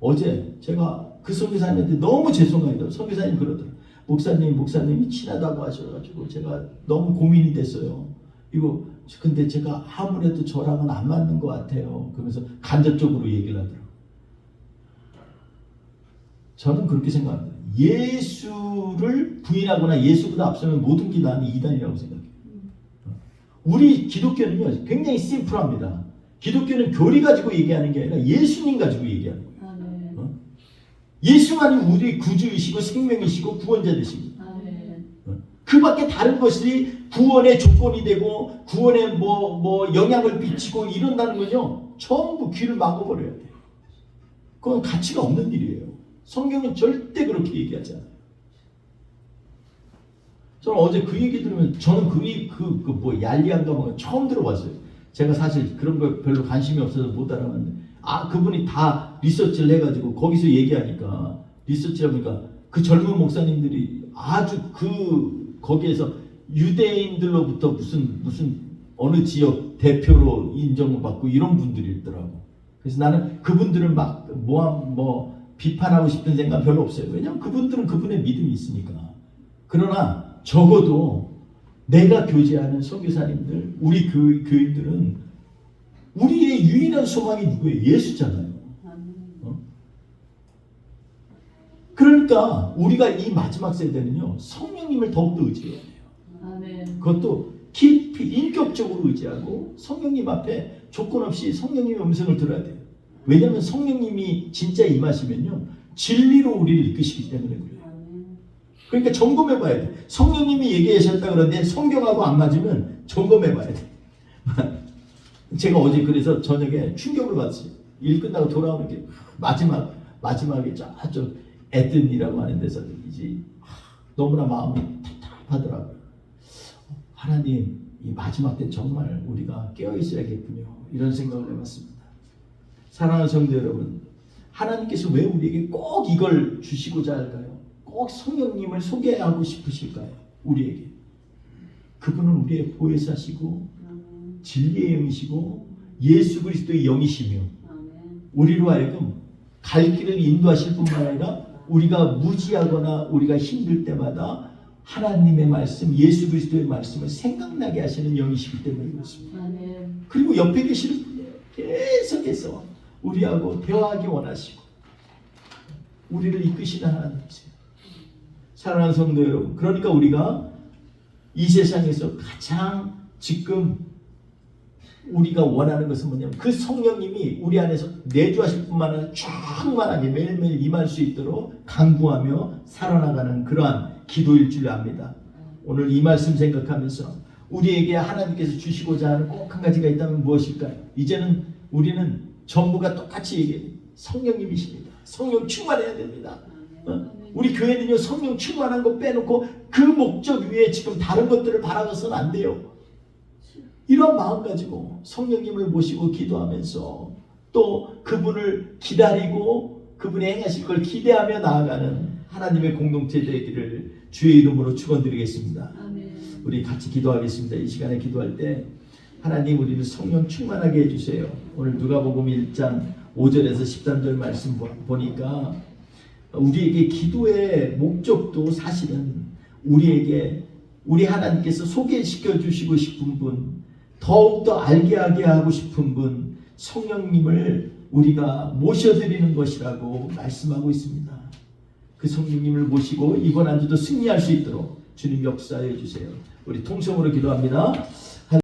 어제 제가 그 선교사님한테 너무 죄송하더라고요. 선교사님 그러더라고요. 목사님이 친하다고 하셔가지고 제가 너무 고민이 됐어요. 이거 근데 제가 아무래도 저랑은 안 맞는 것 같아요. 그러면서 간접적으로 얘기를 하더라고요. 저는 그렇게 생각합니다. 예수를 부인하거나 예수보다 앞서면 모든 게 나는 이단이라고 생각해요. 우리 기독교는요 굉장히 심플합니다. 기독교는 교리 가지고 얘기하는 게 아니라 예수님 가지고 얘기하는 거예요. 예수만이 우리의 구주이시고 생명이시고 구원자 되시고 그 밖에 다른 것이 구원의 조건이 되고 구원에 영향을 미치고 이런다는 건요 전부 귀를 막아버려야 돼요. 그건 가치가 없는 일이에요. 성경은 절대 그렇게 얘기하지 않아요. 저는 어제 그 얘기 들으면 저는 얄리안가 뭐 처음 들어봤어요. 제가 사실 그런 거 별로 관심이 없어서 못 알아봤는데 그분이 다 리서치를 해가지고 거기서 얘기하니까 리서치를 보니까 그 젊은 목사님들이 아주 거기에서 유대인들로부터 무슨 어느 지역 대표로 인정을 받고 이런 분들이 있더라고. 그래서 나는 그분들을 막 비판하고 싶은 생각 별로 없어요. 왜냐하면 그분들은 그분의 믿음이 있으니까. 그러나 적어도 내가 교제하는 선교사님들, 우리 교인들은 우리의 유일한 소망이 누구예요? 예수잖아요. 그러니까 우리가 이 마지막 세대는요, 성령님을 더욱더 의지해야 돼요. 아멘. 그것도 깊이 인격적으로 의지하고 성령님 앞에 조건 없이 성령님의 음성을 들어야 돼요. 왜냐하면 성령님이 진짜 임하시면요, 진리로 우리를 이끄시기 때문에 그래요. 그러니까 점검해 봐야 돼. 성령님이 얘기하셨다 그러는데 성경하고 안 맞으면 점검해 봐야 돼. 제가 어제 그래서 저녁에 충격을 받았어요. 일 끝나고 돌아오는 게 마지막에 저쪽 에든이라고 하는 데서 이제 너무나 마음이 답답하더라고요. 하나님, 이 마지막 때 정말 우리가 깨어 있어야겠군요. 이런 생각을 해봤습니다. 사랑하는 성도 여러분, 하나님께서 왜 우리에게 꼭 이걸 주시고자 할까요? 꼭 성령님을 소개하고 싶으실까요? 우리에게. 그분은 우리의 보혜사시고 진리의 영이시고 예수 그리스도의 영이시며 우리로 하여금 갈 길을 인도하실 뿐만 아니라 우리가 무지하거나 우리가 힘들 때마다 하나님의 말씀, 예수 그리스도의 말씀을 생각나게 하시는 영이시기 때문에 그렇습니다. 그리고 옆에 계시는 분이 계속해서 우리하고 대화하기 원하시고 우리를 이끄시는 하나님이세요. 사랑하는 성도 여러분, 그러니까 우리가 이 세상에서 가장 지금 우리가 원하는 것은 뭐냐면 그 성령님이 우리 안에서 내주하실 뿐만 아니라 충만하게 매일매일 임할 수 있도록 간구하며 살아나가는 그러한 기도일 줄 압니다. 오늘 이 말씀 생각하면서 우리에게 하나님께서 주시고자 하는 꼭 한 가지가 있다면 무엇일까요? 이제는 우리는 전부가 똑같이 얘기해요. 성령님이십니다. 성령 충만해야 됩니다. 우리 교회는요, 성령 충만한 거 빼놓고 그 목적 위에 지금 다른 것들을 바라봐서는 안 돼요. 이런 마음 가지고 성령님을 모시고 기도하면서 또 그분을 기다리고 그분이 행하실 걸 기대하며 나아가는 하나님의 공동체 되기를 주의 이름으로 축원드리겠습니다. 우리 같이 기도하겠습니다. 이 시간에 기도할 때 하나님, 우리를 성령 충만하게 해주세요. 오늘 누가복음 1장 5절에서 13절 말씀 보니까 우리에게 기도의 목적도 사실은 우리 하나님께서 소개시켜 주시고 싶은 분, 더욱더 알게 하게 하고 싶은 분, 성령님을 우리가 모셔드리는 것이라고 말씀하고 있습니다. 그 성령님을 모시고 이번 한 주도 승리할 수 있도록 주님 역사해 주세요. 우리 통성으로 기도합니다.